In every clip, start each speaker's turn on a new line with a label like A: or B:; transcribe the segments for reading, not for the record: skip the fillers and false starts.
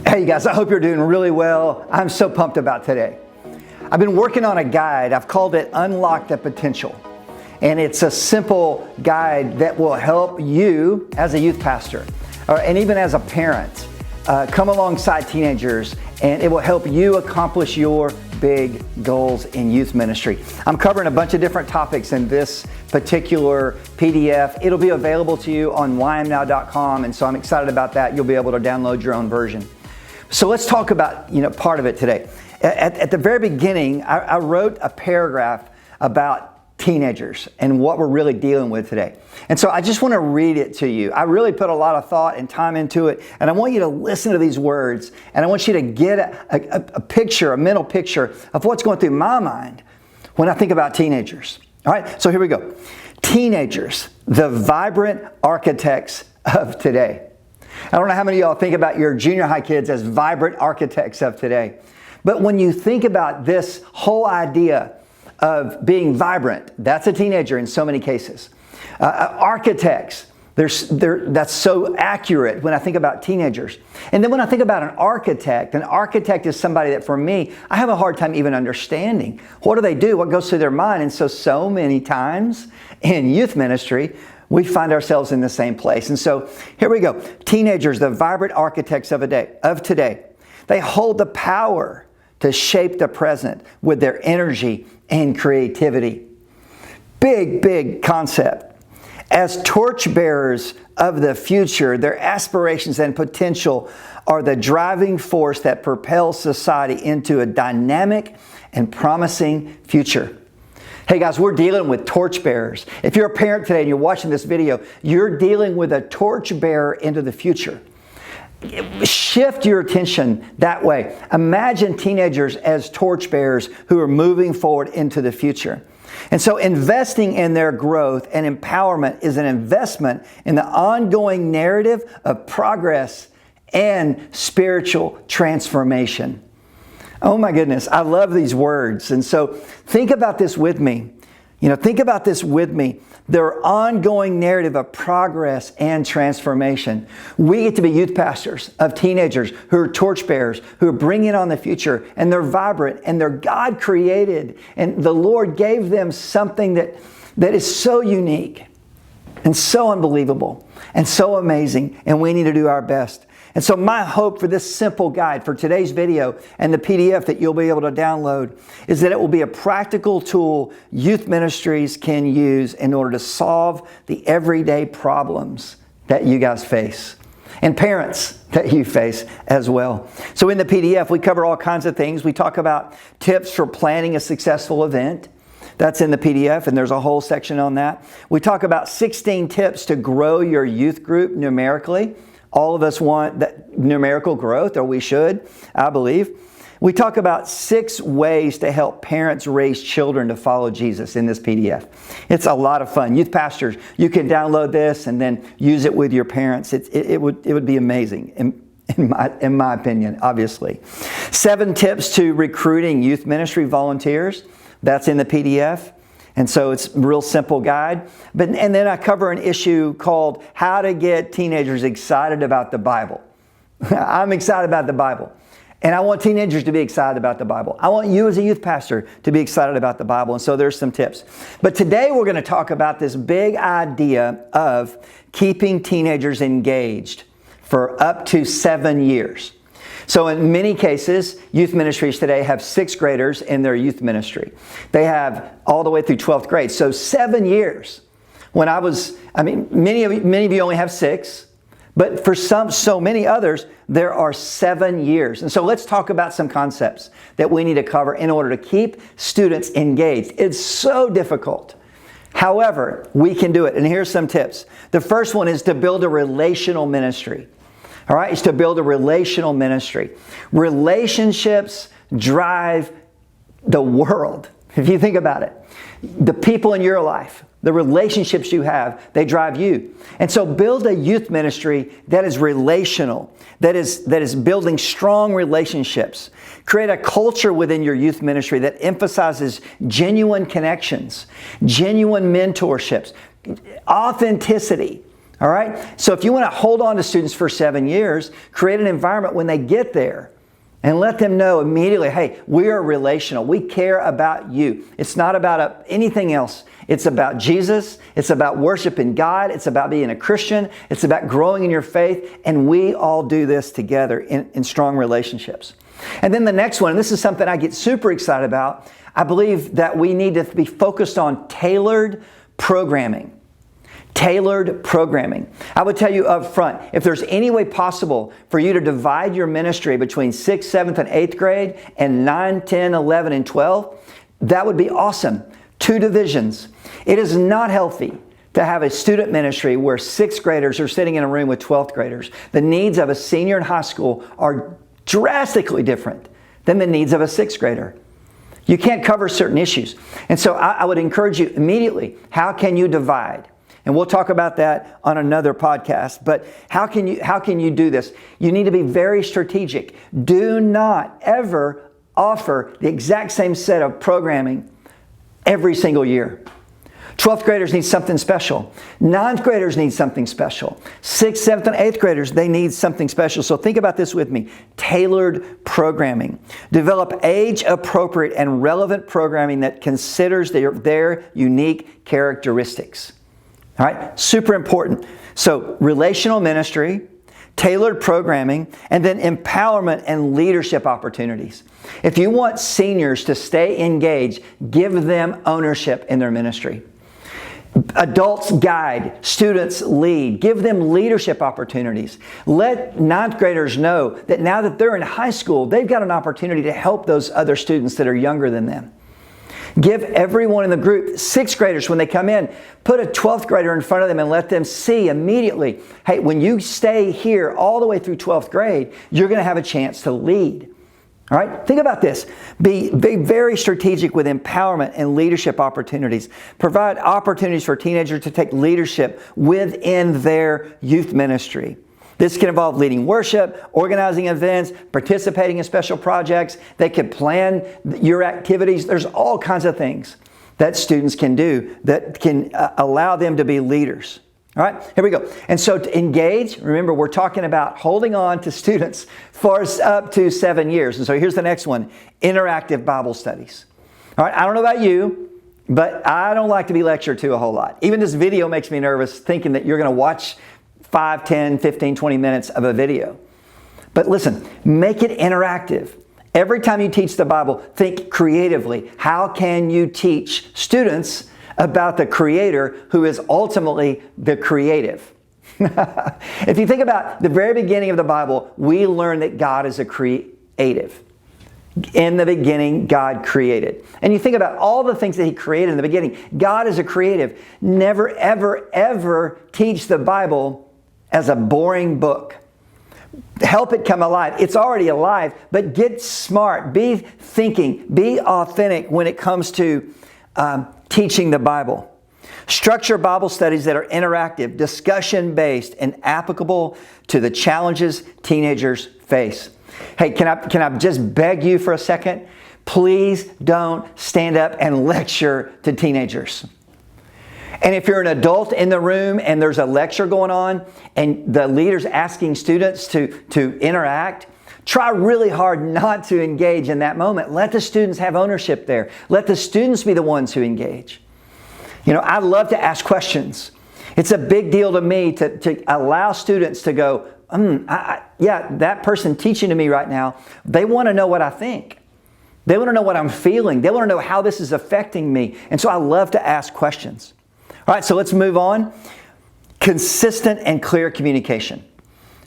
A: Hey guys, I hope you're doing really well. I'm so pumped about today. I've been working on a guide. I've called it Unlock the Potential. And it's a simple guide that will help you as a youth pastor and even as a parent come alongside teenagers, and it will help you accomplish your big goals in youth ministry. I'm covering a bunch of different topics in this particular PDF. It'll be available to you on ymnow.com, and so I'm excited about that. You'll be able to download your own version. So let's talk about part of it today. At the very beginning, I wrote a paragraph about teenagers and what we're really dealing with today. And so I just want to read it to you. I really put a lot of thought and time into it, and I want you to listen to these words, and I want you to get a picture, a mental picture of what's going through my mind when I think about teenagers. All right, so here we go. Teenagers, the vibrant architects of today. I don't know how many of y'all think about your junior high kids as vibrant architects of today. But when you think about this whole idea of being vibrant, that's a teenager in so many cases. Architects, that's so accurate when I think about teenagers. And then when I think about an architect is somebody that for me, I have a hard time even understanding. What do they do? What goes through their mind? And so many times in youth ministry, we find ourselves in the same place. And so here we go. Teenagers, the vibrant architects of today. They hold the power to shape the present with their energy and creativity. Big concept. As torchbearers of the future, their aspirations and potential are the driving force that propels society into a dynamic and promising future. Hey guys, we're dealing with torchbearers. If you're a parent today and you're watching this video, you're dealing with a torchbearer into the future. Shift your attention that way. Imagine teenagers as torchbearers who are moving forward into the future. And so investing in their growth and empowerment is an investment in the ongoing narrative of progress and spiritual transformation. Oh my goodness, I love these words. And so think about this with me. Their ongoing narrative of progress and transformation. We get to be youth pastors of teenagers who are torchbearers, who are bringing on the future, and they're vibrant, and they're God created, and the Lord gave them something that is so unique and so unbelievable and so amazing, and we need to do our best. And so my hope for this simple guide for today's video and the PDF that you'll be able to download is that it will be a practical tool youth ministries can use in order to solve the everyday problems that you guys face and parents that you face as well. So in the PDF, we cover all kinds of things. We talk about tips for planning a successful event. That's in the PDF, and there's a whole section on that. We talk about 16 tips to grow your youth group numerically. All of us want that numerical growth, or we should, I believe. We talk about 6 ways to help parents raise children to follow Jesus in this PDF. It's a lot of fun. Youth pastors, you can download this and then use it with your parents. It would be amazing, in my opinion, obviously. 7 tips to recruiting youth ministry volunteers. That's in the PDF. And so it's a real simple guide. And then I cover an issue called how to get teenagers excited about the Bible. I'm excited about the Bible. And I want teenagers to be excited about the Bible. I want you as a youth pastor to be excited about the Bible. And so there's some tips. But today we're going to talk about this big idea of keeping teenagers engaged for up to 7 years. So in many cases, youth ministries today have 6th graders in their youth ministry. They have all the way through 12th grade. So 7 years. Many of you only have 6, but for so many others, there are 7 years. And so let's talk about some concepts that we need to cover in order to keep students engaged. It's so difficult. However, we can do it. And here's some tips. The first one is to build a relational ministry. All right, it's to build a relational ministry. Relationships drive the world. If you think about it, the people in your life, the relationships you have, they drive you. And so build a youth ministry that is relational, that is building strong relationships. Create a culture within your youth ministry that emphasizes genuine connections, genuine mentorships, authenticity. All right? So if you want to hold on to students for 7 years, create an environment when they get there and let them know immediately, hey, we are relational. We care about you. It's not about anything else. It's about Jesus. It's about worshiping God. It's about being a Christian. It's about growing in your faith. And we all do this together in strong relationships. And then the next one, and this is something I get super excited about, I believe that we need to be focused on tailored programming. Tailored programming. I would tell you up front, if there's any way possible for you to divide your ministry between 6th, 7th, and 8th grade and 9, 10, 11, and 12, that would be awesome. 2 divisions. It is not healthy to have a student ministry where 6th graders are sitting in a room with 12th graders. The needs of a senior in high school are drastically different than the needs of a 6th grader. You can't cover certain issues. And so I would encourage you immediately, how can you divide? And we'll talk about that on another podcast. But how can you do this? You need to be very strategic. Do not ever offer the exact same set of programming every single year. 12th graders need something special. 9th graders need something special. 6th, 7th, and 8th graders, they need something special. So think about this with me. Tailored programming. Develop age-appropriate and relevant programming that considers their unique characteristics. All right, super important. So relational ministry, tailored programming, and then empowerment and leadership opportunities. If you want seniors to stay engaged, give them ownership in their ministry. Adults guide, students lead. Give them leadership opportunities. Let 9th graders know that now that they're in high school, they've got an opportunity to help those other students that are younger than them. Give everyone in the group, 6th graders, when they come in, put a 12th grader in front of them and let them see immediately, hey, when you stay here all the way through 12th grade, you're going to have a chance to lead. All right? Think about this. Be very strategic with empowerment and leadership opportunities. Provide opportunities for teenagers to take leadership within their youth ministry. This can involve leading worship, organizing events, participating in special projects. They can plan your activities. There's all kinds of things that students can do that can allow them to be leaders. All right, here we go. And so to engage, remember, we're talking about holding on to students for up to 7 years. And so here's the next one, interactive Bible studies. All right, I don't know about you, but I don't like to be lectured to a whole lot. Even this video makes me nervous thinking that you're going to watch 5, 10, 15, 20 minutes of a video. But listen, make it interactive. Every time you teach the Bible, think creatively. How can you teach students about the Creator who is ultimately the creative? If you think about the very beginning of the Bible, we learn that God is a creative. In the beginning, God created. And you think about all the things that He created in the beginning. God is a creative. Never, ever, ever teach the Bible as a boring book. Help it come alive. It's already alive, but get smart. Be thinking. Be authentic when it comes to teaching the Bible. Structure Bible studies that are interactive, discussion-based, and applicable to the challenges teenagers face. Hey, can I just beg you for a second? Please don't stand up and lecture to teenagers. And if you're an adult in the room and there's a lecture going on and the leader's asking students to interact, try really hard not to engage in that moment. Let the students have ownership there. Let the students be the ones who engage. You know, I love to ask questions. It's a big deal to me to allow students to go, yeah, that person teaching to me right now, they want to know what I think. They want to know what I'm feeling. They want to know how this is affecting me. And so I love to ask questions. All right, so let's move on. Consistent and clear communication.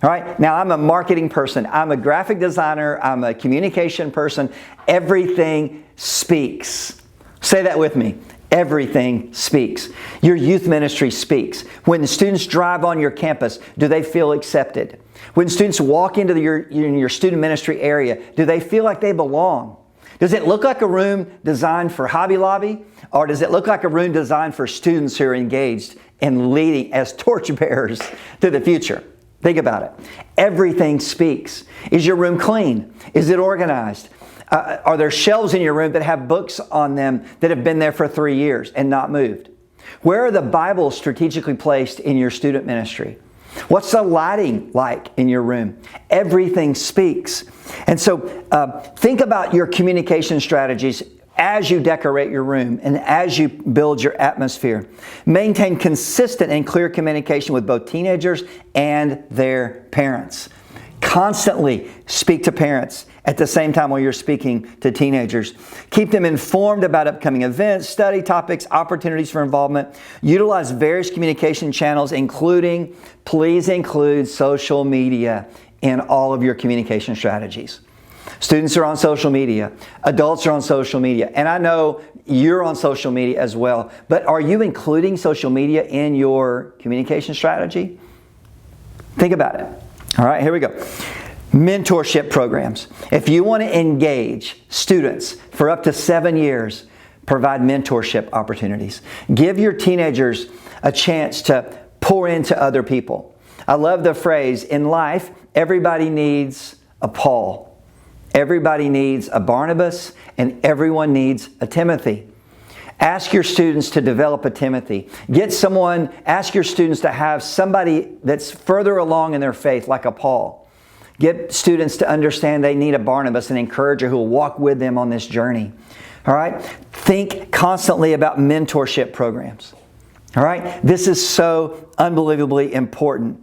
A: All right, now I'm a marketing person. I'm a graphic designer. I'm a communication person. Everything speaks. Say that with me. Everything speaks. Your youth ministry speaks. When the students drive on your campus, do they feel accepted? When students walk into your student ministry area, do they feel like they belong? Does it look like a room designed for Hobby Lobby? Or does it look like a room designed for students who are engaged in leading as torchbearers to the future? Think about it. Everything speaks. Is your room clean? Is it organized? Are there shelves in your room that have books on them that have been there for 3 years and not moved? Where are the Bibles strategically placed in your student ministry? What's the lighting like in your room? Everything speaks. And so think about your communication strategies as you decorate your room and as you build your atmosphere. Maintain consistent and clear communication with both teenagers and their parents. Constantly speak to parents at the same time while you're speaking to teenagers. Keep them informed about upcoming events, study topics, opportunities for involvement. Utilize various communication channels, please include social media in all of your communication strategies. Students are on social media. Adults are on social media. And I know you're on social media as well. But are you including social media in your communication strategy? Think about it. All right, here we go. Mentorship programs. If you want to engage students for up to 7 years, provide mentorship opportunities. Give your teenagers a chance to pour into other people. I love the phrase, in life, everybody needs a Paul. Everybody needs a Barnabas, and everyone needs a Timothy. Ask your students to develop a Timothy. Ask your students to have somebody that's further along in their faith, like a Paul. Get students to understand they need a Barnabas, an encourager who will walk with them on this journey. All right? Think constantly about mentorship programs. All right? This is so unbelievably important.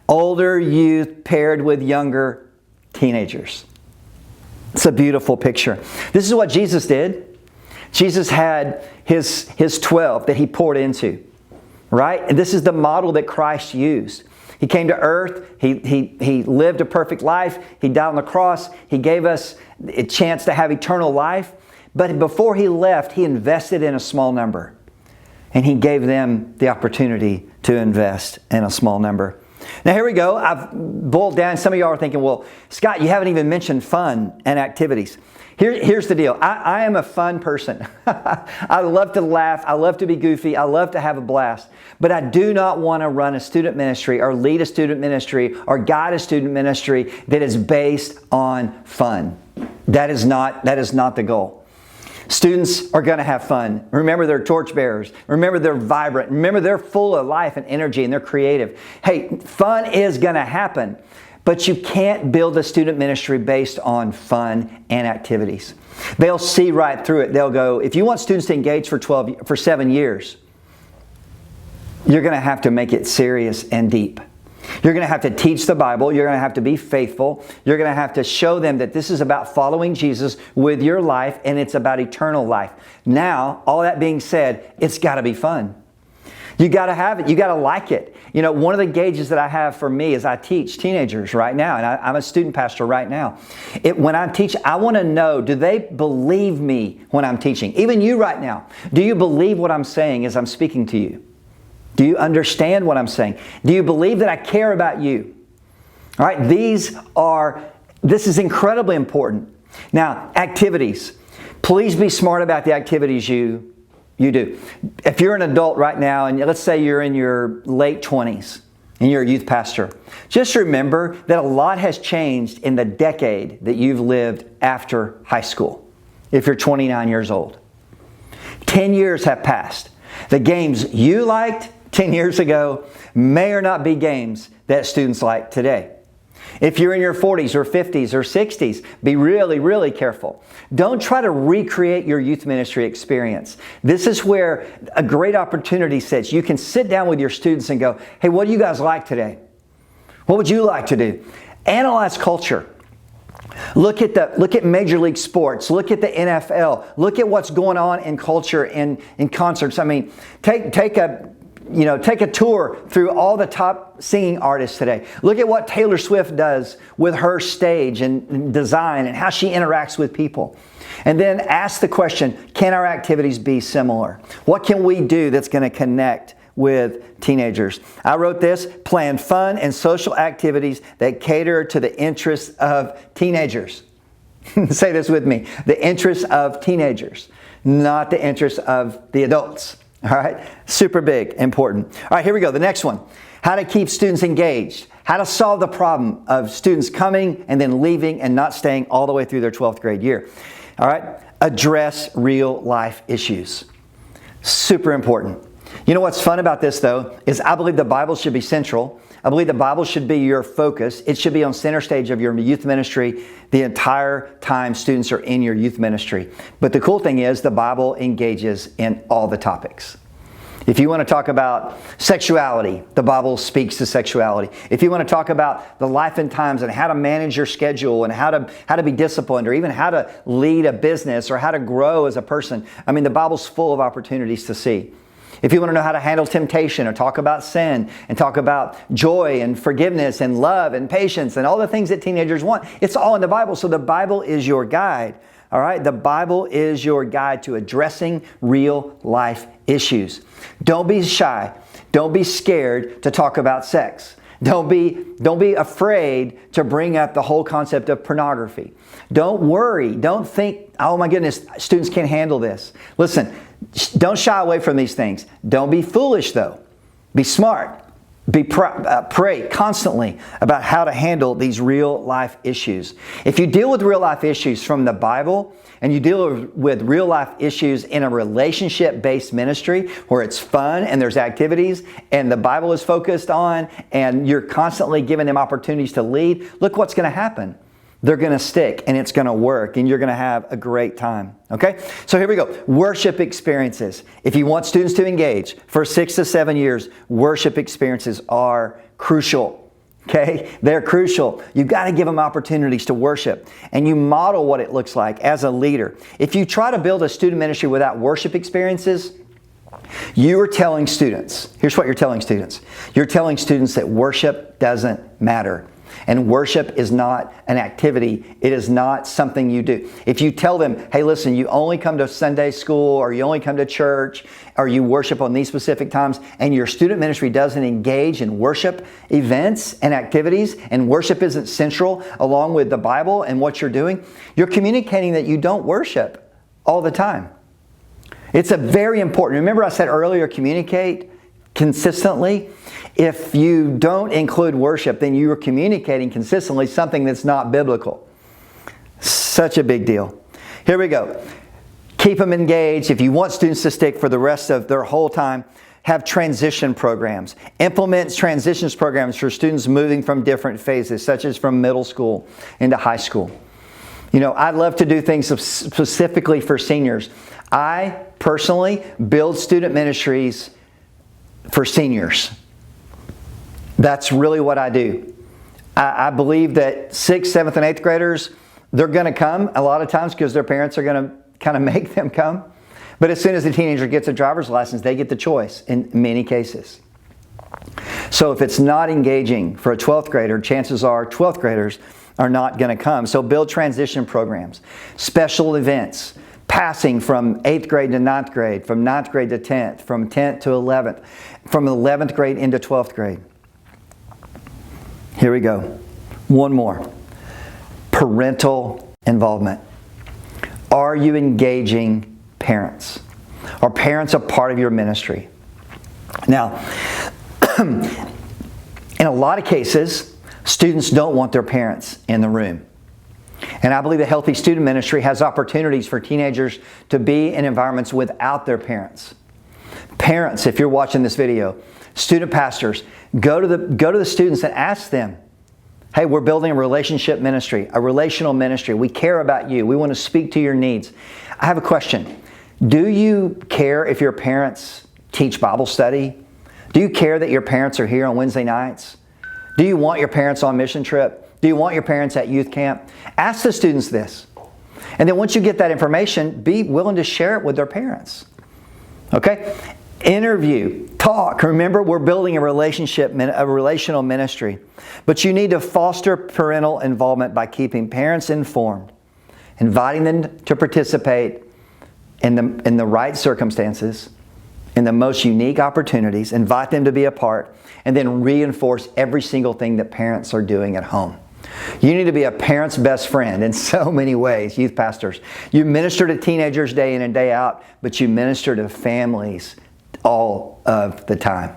A: Older youth paired with younger teenagers. It's a beautiful picture. This is what Jesus did. Jesus had his 12 that He poured into, right? And this is the model that Christ used. He came to earth. He lived a perfect life. He died on the cross. He gave us a chance to have eternal life. But before He left, He invested in a small number. And He gave them the opportunity to invest in a small number. Now here we go. I've boiled down. Some of y'all are thinking, well, Scott, you haven't even mentioned fun and activities. Here's the deal. I am a fun person. I love to laugh. I love to be goofy. I love to have a blast. But I do not want to run a student ministry or lead a student ministry or guide a student ministry that is based on fun. That is not the goal. Students are going to have fun. Remember, they're torchbearers. Remember, they're vibrant. Remember, they're full of life and energy and they're creative. Hey, fun is going to happen, but you can't build a student ministry based on fun and activities. They'll see right through it. They'll go, if you want students to engage for 7 years, you're going to have to make it serious and deep. You're going to have to teach the Bible. You're going to have to be faithful. You're going to have to show them that this is about following Jesus with your life and it's about eternal life. Now, all that being said, it's got to be fun. You got to have it. You got to like it. You know, one of the gauges that I have for me is I teach teenagers right now, and I'm a student pastor right now. When I teach, I want to know, do they believe me when I'm teaching? Even you right now. Do you believe what I'm saying as I'm speaking to you? Do you understand what I'm saying? Do you believe that I care about you? All right, this is incredibly important. Now, activities. Please be smart about the activities you do. If you're an adult right now, and let's say you're in your late 20s, and you're a youth pastor, just remember that a lot has changed in the decade that you've lived after high school, if you're 29 years old. 10 years have passed. The games you liked 10 years ago may or not be games that students like today. If you're in your 40s or 50s or 60s, be really, really careful. Don't try to recreate your youth ministry experience. This is where a great opportunity sits. You can sit down with your students and go, hey, what do you guys like today? What would you like to do? Analyze culture. Look at Major League Sports. Look at the NFL. Look at what's going on in culture and in concerts. I mean, take a tour through all the top singing artists today. Look at what Taylor Swift does with her stage and design and how she interacts with people. And then ask the question, can our activities be similar? What can we do that's going to connect with teenagers? I wrote this: plan fun and social activities that cater to the interests of teenagers. Say this with me. The interests of teenagers, not the interests of the adults. All right? Super big, important. All right, here we go. The next one. How to keep students engaged. How to solve the problem of students coming and then leaving and not staying all the way through their 12th grade year. All right? Address real life issues. Super important. You know what's fun about this, though, is I believe the Bible should be central. I believe the Bible should be your focus. It should be on center stage of your youth ministry the entire time students are in your youth ministry. But the cool thing is the Bible engages in all the topics. If you want to talk about sexuality, the Bible speaks to sexuality. If you want to talk about the life and times and how to manage your schedule and how to be disciplined, or even how to lead a business or how to grow as a person, I mean, the Bible's full of opportunities to see. If you want to know how to handle temptation or talk about sin and talk about joy and forgiveness and love and patience and all the things that teenagers want, it's all in the Bible. So the Bible is your guide. All right? The Bible is your guide to addressing real life issues. Don't be shy. Don't be scared to talk about sex. Don't be afraid to bring up the whole concept of pornography. Don't worry. Don't think, oh my goodness, students can't handle this. Listen, don't shy away from these things. Don't be foolish, though. Be smart. Pray constantly about how to handle these real life issues. If you deal with real life issues from the Bible, and you deal with real life issues in a relationship-based ministry where it's fun and there's activities and the Bible is focused on, and you're constantly giving them opportunities to lead, look what's going to happen. They're going to stick and it's going to work and you're going to have a great time. Okay? So here we go. Worship experiences. If you want students to engage for 6 to 7 years, worship experiences are crucial. Okay? They're crucial. You've got to give them opportunities to worship, and you model what it looks like as a leader. If you try to build a student ministry without worship experiences, you are telling students, here's what you're telling students. You're telling students that worship doesn't matter. And worship is not an activity. It is not something you do. If you tell them, hey, listen, you only come to Sunday school, or you only come to church, or you worship on these specific times, and your student ministry doesn't engage in worship events and activities, and worship isn't central along with the Bible and what you're doing, you're communicating that you don't worship all the time. It's a very important. Remember I said earlier, communicate consistently. If you don't include worship, then you are communicating consistently something that's not biblical. Such a big deal. Here we go. Keep them engaged. If you want students to stick for the rest of their whole time, have transition programs. Implement transitions programs for students moving from different phases, such as from middle school into high school. You know, I'd love to do things specifically for seniors. I personally build student ministries for seniors. That's really what I do. I believe that 6th, 7th, and 8th graders, they're going to come a lot of times because their parents are going to kind of make them come. But as soon as the teenager gets a driver's license, they get the choice in many cases. So if it's not engaging for a 12th grader, chances are 12th graders are not going to come. So build transition programs, special events, passing from 8th grade to 9th grade, from 9th grade to 10th, from 10th to 11th, from 11th grade into 12th grade. Here we go. One more. Parental involvement. Are you engaging parents? Are parents a part of your ministry? Now, in a lot of cases, students don't want their parents in the room. And I believe a healthy student ministry has opportunities for teenagers to be in environments without their parents. Parents, if you're watching this video, student pastors, go to the students and ask them, hey, we're building a relationship ministry, a relational ministry. We care about you. We want to speak to your needs. I have a question. Do you care if your parents teach Bible study? Do you care that your parents are here on Wednesday nights? Do you want your parents on mission trip? Do you want your parents at youth camp? Ask the students this. And then once you get that information, be willing to share it with their parents. Okay? Interview, talk. Remember, we're building a relational ministry. But you need to foster parental involvement by keeping parents informed, inviting them to participate in the right circumstances, in the most unique opportunities, invite them to be a part, and then reinforce every single thing that parents are doing at home. You need to be a parent's best friend in so many ways, youth pastors. You minister to teenagers day in and day out, but you minister to families all of the time.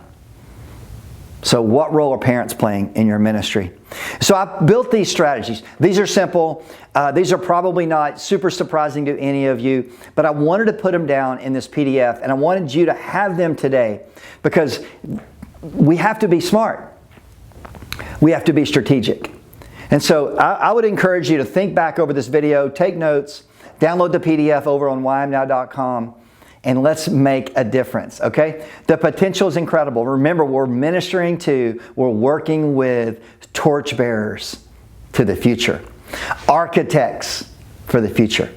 A: So what role are parents playing in your ministry? So I've built these strategies. These are simple. These are probably not super surprising to any of you, but I wanted to put them down in this PDF, and I wanted you to have them today because we have to be smart. We have to be strategic. And so I would encourage you to think back over this video, take notes, download the PDF over on whyimnow.com, and let's make a difference, okay? The potential is incredible. Remember, we're working with torchbearers to the future, architects for the future.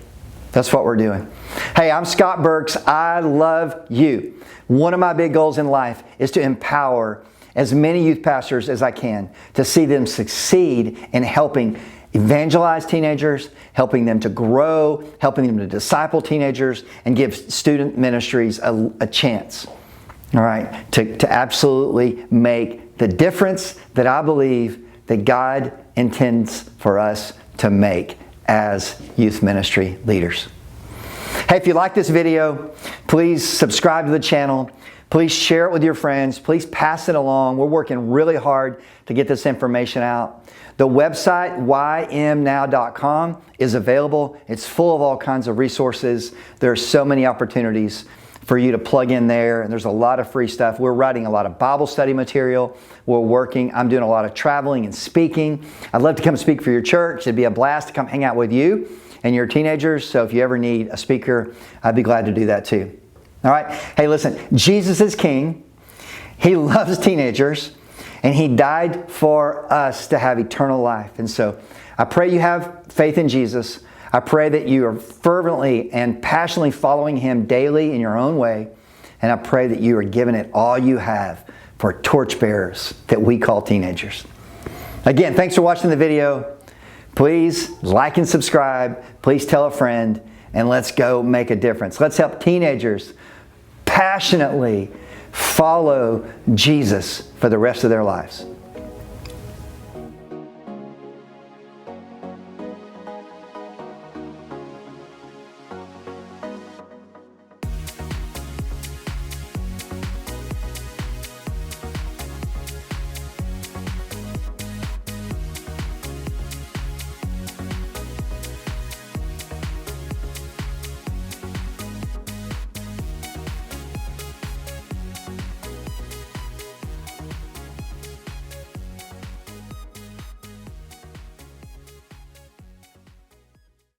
A: That's what we're doing. Hey, I'm Scott Burks. I love you. One of my big goals in life is to empower as many youth pastors as I can to see them succeed in helping evangelize teenagers, helping them to grow, helping them to disciple teenagers, and give student ministries a chance, all right, to absolutely make the difference that I believe that God intends for us to make as youth ministry leaders. Hey, if you like this video, please subscribe to the channel. Please share it with your friends. Please pass it along. We're working really hard to get this information out. The website, whyimnow.com, is available. It's full of all kinds of resources. There are so many opportunities for you to plug in there, and there's a lot of free stuff. We're writing a lot of Bible study material. I'm doing a lot of traveling and speaking. I'd love to come speak for your church. It'd be a blast to come hang out with you and your teenagers. So if you ever need a speaker, I'd be glad to do that too. All right. Hey, listen, Jesus is King. He loves teenagers, and He died for us to have eternal life. And so I pray you have faith in Jesus. I pray that you are fervently and passionately following Him daily in your own way. And I pray that you are giving it all you have for torchbearers that we call teenagers. Again, thanks for watching the video. Please like and subscribe. Please tell a friend. And let's go make a difference. Let's help teenagers passionately follow Jesus for the rest of their lives.